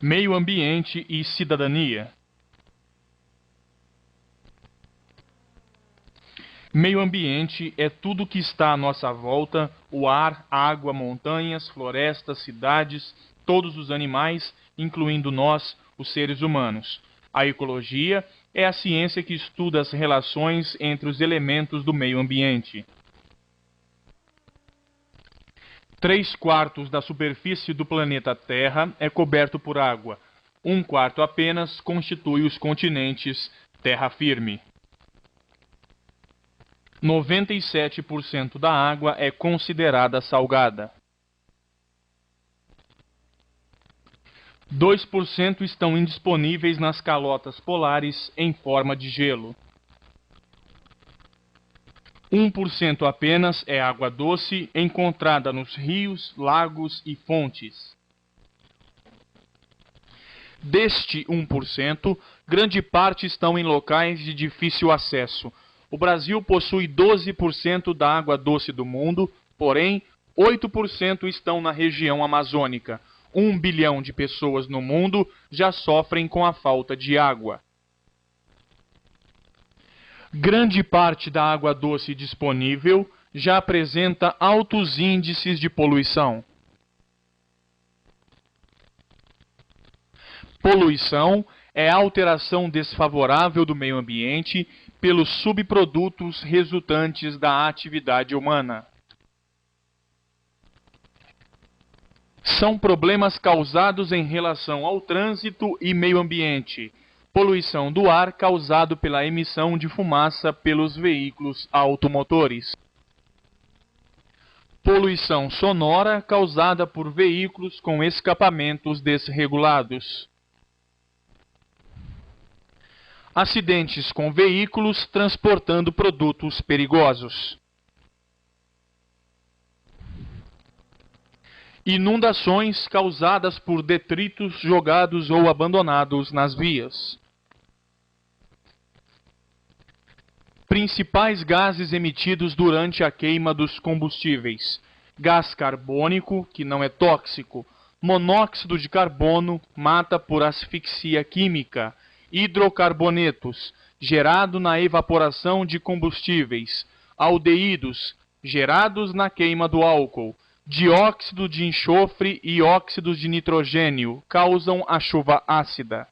Meio ambiente e cidadania. Meio ambiente é tudo que está à nossa volta: o ar, água, montanhas, florestas, cidades, todos os animais, incluindo nós, os seres humanos. A ecologia é a ciência que estuda as relações entre os elementos do meio ambiente. 3/4 da superfície do planeta Terra é coberto por água. 1/4 apenas constitui os continentes terra firme. 97% da água é considerada salgada. 2% estão indisponíveis nas calotas polares em forma de gelo. 1% apenas é água doce, encontrada nos rios, lagos e fontes. Deste 1%, grande parte estão em locais de difícil acesso. O Brasil possui 12% da água doce do mundo, porém, 8% estão na região amazônica. 1 bilhão de pessoas no mundo já sofrem com a falta de água. Grande parte da água doce disponível já apresenta altos índices de poluição. Poluição é a alteração desfavorável do meio ambiente pelos subprodutos resultantes da atividade humana. São problemas causados em relação ao trânsito e meio ambiente. Poluição do ar causado pela emissão de fumaça pelos veículos automotores. Poluição sonora causada por veículos com escapamentos desregulados. Acidentes com veículos transportando produtos perigosos. Inundações causadas por detritos jogados ou abandonados nas vias. Principais gases emitidos durante a queima dos combustíveis: gás carbônico, que não é tóxico; monóxido de carbono, mata por asfixia química; hidrocarbonetos, gerado na evaporação de combustíveis; aldeídos, gerados na queima do álcool; dióxido de enxofre e óxidos de nitrogênio, causam a chuva ácida.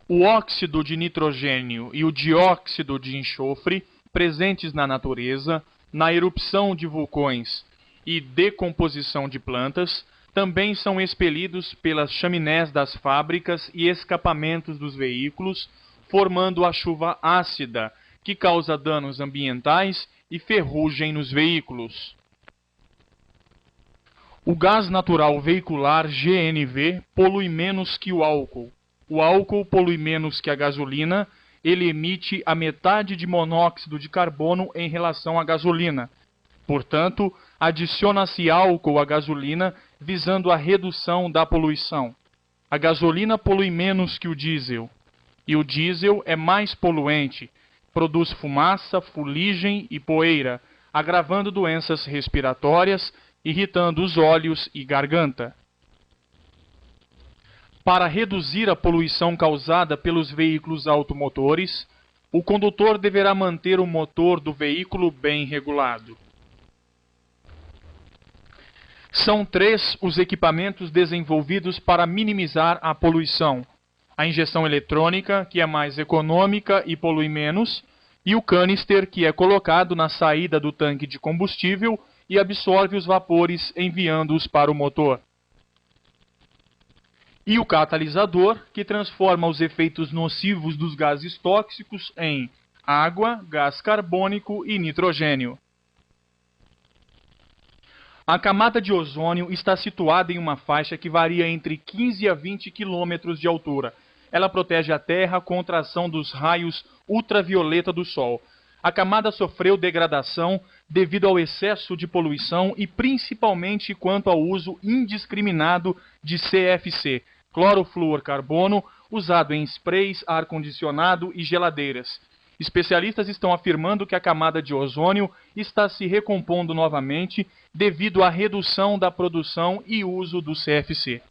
O óxido de nitrogênio e o dióxido de enxofre, presentes na natureza, na erupção de vulcões e decomposição de plantas, também são expelidos pelas chaminés das fábricas e escapamentos dos veículos, formando a chuva ácida, que causa danos ambientais e ferrugem nos veículos. O gás natural veicular GNV polui menos que o álcool. O álcool polui menos que a gasolina. Ele emite a metade de monóxido de carbono em relação à gasolina. Portanto, adiciona-se álcool à gasolina visando a redução da poluição. A gasolina polui menos que o diesel. E o diesel é mais poluente. Produz fumaça, fuligem e poeira, agravando doenças respiratórias, irritando os olhos e garganta. Para reduzir a poluição causada pelos veículos automotores, o condutor deverá manter o motor do veículo bem regulado. São 3 os equipamentos desenvolvidos para minimizar a poluição: a injeção eletrônica, que é mais econômica e polui menos, e o canister, que é colocado na saída do tanque de combustível e absorve os vapores, enviando-os para o motor. E o catalisador, que transforma os efeitos nocivos dos gases tóxicos em água, gás carbônico e nitrogênio. A camada de ozônio está situada em uma faixa que varia entre 15 a 20 quilômetros de altura. Ela protege a Terra contra a ação dos raios ultravioleta do Sol. A camada sofreu degradação devido ao excesso de poluição e principalmente quanto ao uso indiscriminado de CFC, clorofluorcarbono, usado em sprays, ar-condicionado e geladeiras. Especialistas estão afirmando que a camada de ozônio está se recompondo novamente devido à redução da produção e uso do CFC.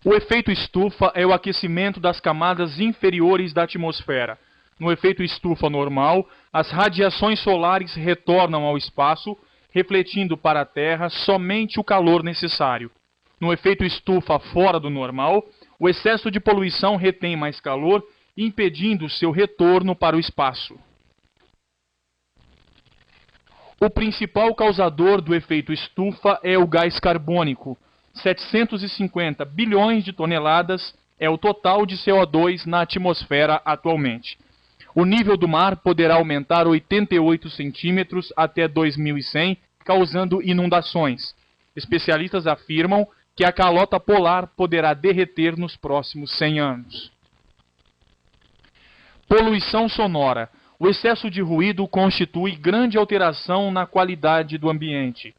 O efeito estufa é o aquecimento das camadas inferiores da atmosfera. No efeito estufa normal, as radiações solares retornam ao espaço, refletindo para a Terra somente o calor necessário. No efeito estufa fora do normal, o excesso de poluição retém mais calor, impedindo seu retorno para o espaço. O principal causador do efeito estufa é o gás carbônico. 750 bilhões de toneladas é o total de CO2 na atmosfera atualmente. O nível do mar poderá aumentar 88 centímetros até 2100, causando inundações. Especialistas afirmam que a calota polar poderá derreter nos próximos 100 anos. Poluição sonora. O excesso de ruído constitui grande alteração na qualidade do ambiente.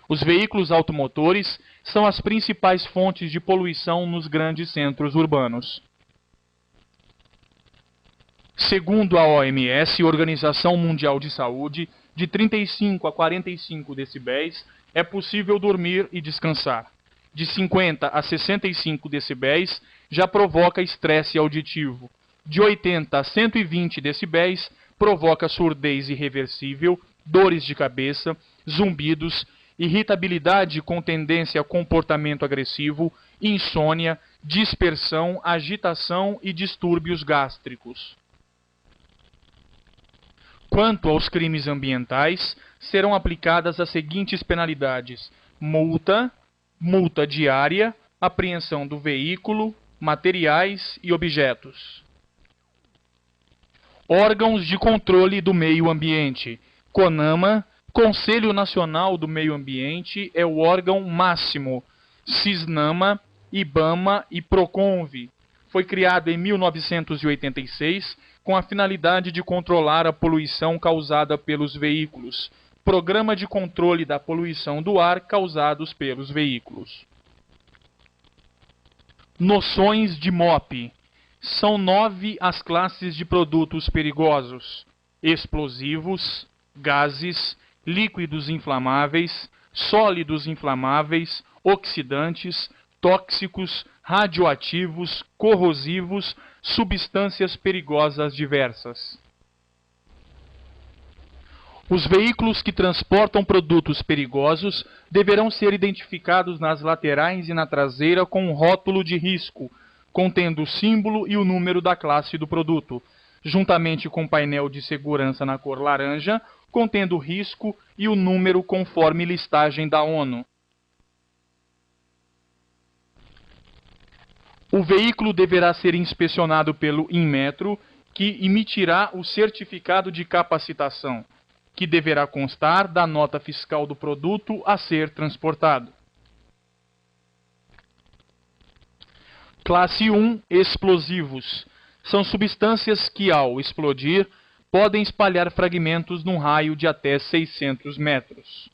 Os veículos automotores são as principais fontes de poluição nos grandes centros urbanos. Segundo a OMS, Organização Mundial de Saúde, de 35 a 45 decibéis é possível dormir e descansar. De 50 a 65 decibéis já provoca estresse auditivo. De 80 a 120 decibéis provoca surdez irreversível, dores de cabeça, zumbidos, irritabilidade com tendência a comportamento agressivo, insônia, dispersão, agitação e distúrbios gástricos. Quanto aos crimes ambientais, serão aplicadas as seguintes penalidades: multa, multa diária, apreensão do veículo, materiais e objetos. Órgãos de controle do meio ambiente. CONAMA, Conselho Nacional do Meio Ambiente, é o órgão máximo. CISNAMA, IBAMA e PROCONVE. Foi criado em 1986 com a finalidade de controlar a poluição causada pelos veículos. Programa de controle da poluição do ar causados pelos veículos. Noções de MOP. São 9 as classes de produtos perigosos: explosivos, gases, líquidos inflamáveis, sólidos inflamáveis, oxidantes, tóxicos, radioativos, corrosivos, substâncias perigosas diversas. Os veículos que transportam produtos perigosos deverão ser identificados nas laterais e na traseira com um rótulo de risco, contendo o símbolo e o número da classe do produto, juntamente com painel de segurança na cor laranja, contendo o risco e o número conforme listagem da ONU. O veículo deverá ser inspecionado pelo Inmetro, que emitirá o certificado de capacitação, que deverá constar da nota fiscal do produto a ser transportado. Classe 1. Explosivos. São substâncias que, ao explodir, podem espalhar fragmentos num raio de até 600 metros.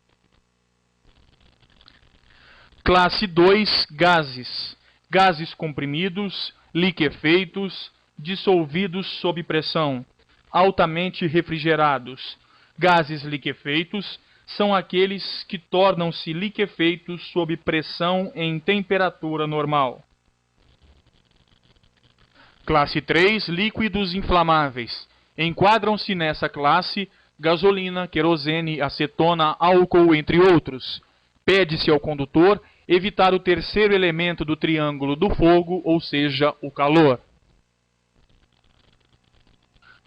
Classe 2. Gases. Gases comprimidos, liquefeitos, dissolvidos sob pressão, altamente refrigerados. Gases liquefeitos são aqueles que tornam-se liquefeitos sob pressão em temperatura normal. Classe 3. Líquidos inflamáveis. Enquadram-se nessa classe gasolina, querosene, acetona, álcool, entre outros. Pede-se ao condutor evitar o terceiro elemento do triângulo do fogo, ou seja, o calor.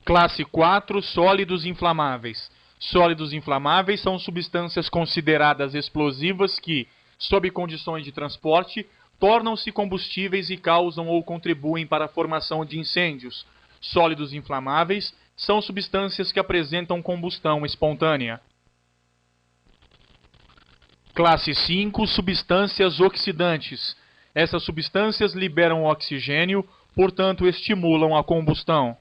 Classe 4. Sólidos inflamáveis. Sólidos inflamáveis são substâncias consideradas explosivas que, sob condições de transporte, tornam-se combustíveis e causam ou contribuem para a formação de incêndios. Sólidos inflamáveis são substâncias que apresentam combustão espontânea. Classe 5. Substâncias oxidantes. Essas substâncias liberam oxigênio, portanto estimulam a combustão.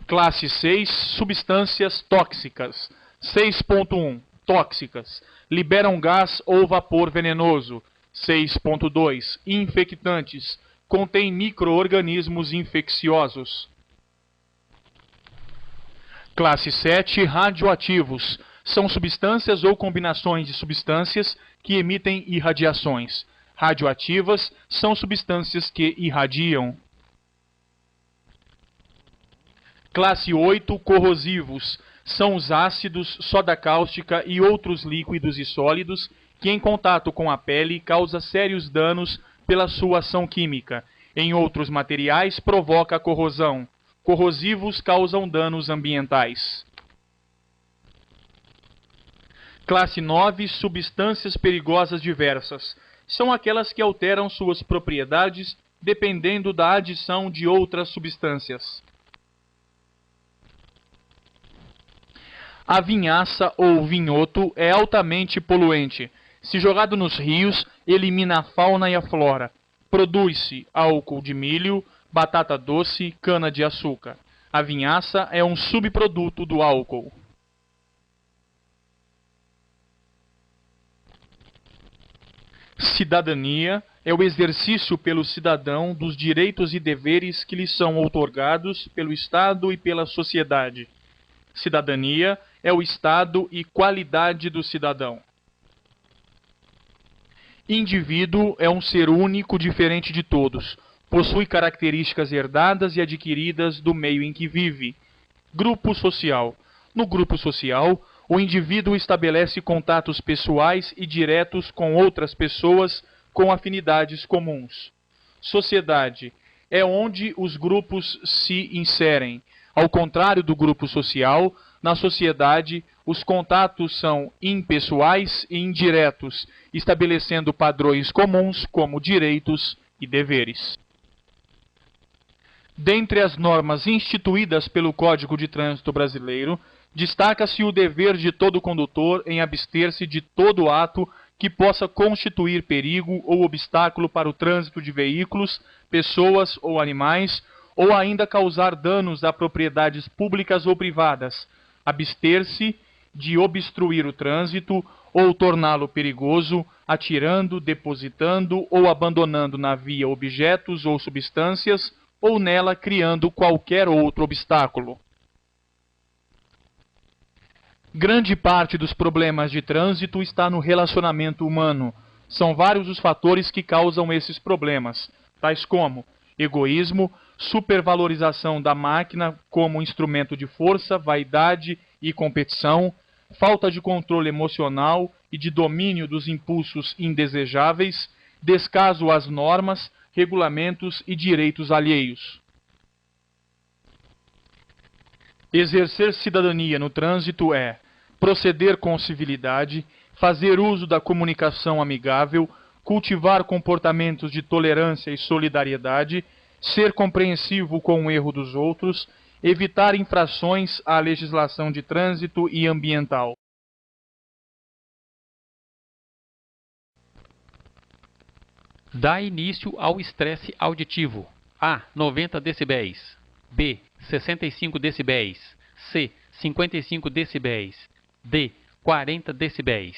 Classe 6. Substâncias tóxicas. 6.1. Tóxicas. Liberam gás ou vapor venenoso. 6.2. Infectantes. Contém micro-organismos infecciosos. Classe 7. Radioativos. São substâncias ou combinações de substâncias que emitem irradiações. Radioativas são substâncias que irradiam. Classe 8, corrosivos, são os ácidos, soda cáustica e outros líquidos e sólidos que em contato com a pele causa sérios danos pela sua ação química. Em outros materiais provoca a corrosão. Corrosivos causam danos ambientais. Classe 9, substâncias perigosas diversas. São aquelas que alteram suas propriedades dependendo da adição de outras substâncias. A vinhaça ou vinhoto é altamente poluente. Se jogado nos rios, elimina a fauna e a flora. Produz-se álcool de milho, batata doce, cana-de-açúcar. A vinhaça é um subproduto do álcool. Cidadania é o exercício pelo cidadão dos direitos e deveres que lhe são outorgados pelo Estado e pela sociedade. Cidadania é o estado e qualidade do cidadão. Indivíduo é um ser único, diferente de todos. Possui características herdadas e adquiridas do meio em que vive. Grupo social. No grupo social, o indivíduo estabelece contatos pessoais e diretos com outras pessoas com afinidades comuns. Sociedade é onde os grupos se inserem. Ao contrário do grupo social, na sociedade, os contatos são impessoais e indiretos, estabelecendo padrões comuns como direitos e deveres. Dentre as normas instituídas pelo Código de Trânsito Brasileiro, destaca-se o dever de todo condutor em abster-se de todo ato que possa constituir perigo ou obstáculo para o trânsito de veículos, pessoas ou animais, ou ainda causar danos a propriedades públicas ou privadas. Abster-se de obstruir o trânsito ou torná-lo perigoso, atirando, depositando ou abandonando na via objetos ou substâncias, ou nela criando qualquer outro obstáculo. Grande parte dos problemas de trânsito está no relacionamento humano. São vários os fatores que causam esses problemas, tais como egoísmo, supervalorização da máquina como instrumento de força, vaidade e competição, falta de controle emocional e de domínio dos impulsos indesejáveis, descaso às normas, regulamentos e direitos alheios. Exercer cidadania no trânsito é proceder com civilidade, fazer uso da comunicação amigável, cultivar comportamentos de tolerância e solidariedade, ser compreensivo com o erro dos outros, evitar infrações à legislação de trânsito e ambiental. Dá início ao estresse auditivo. A. 90 dB. B. 65 dB. C. 55 dB. D. 40 dB.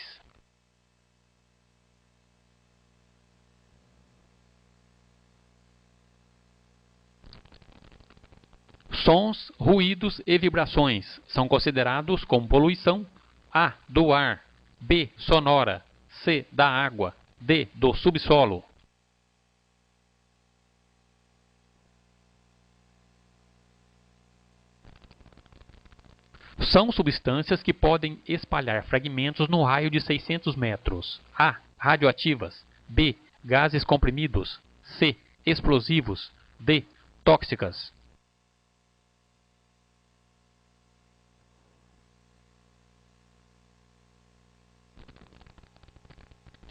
Sons, ruídos e vibrações são considerados como poluição: A. Do ar. B. Sonora. C. Da água. D. Do subsolo. São substâncias que podem espalhar fragmentos no raio de 600 metros. A. Radioativas. B. Gases comprimidos. C. Explosivos. D. Tóxicas.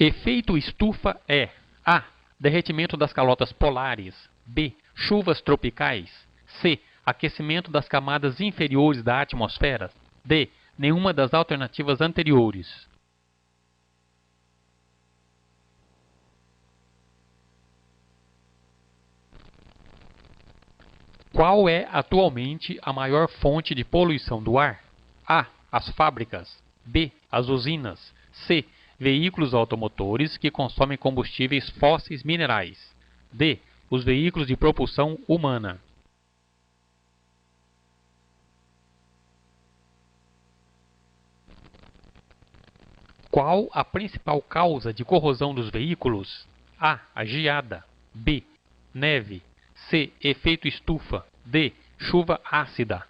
Efeito estufa é: A. Derretimento das calotas polares. B. Chuvas tropicais. C. Aquecimento das camadas inferiores da atmosfera. D. Nenhuma das alternativas anteriores. Qual é atualmente a maior fonte de poluição do ar? A. As fábricas. B. As usinas. C. Veículos automotores que consomem combustíveis fósseis minerais. D. Os veículos de propulsão humana. Qual a principal causa de corrosão dos veículos? A geada. B, neve. C, efeito estufa. D, chuva ácida.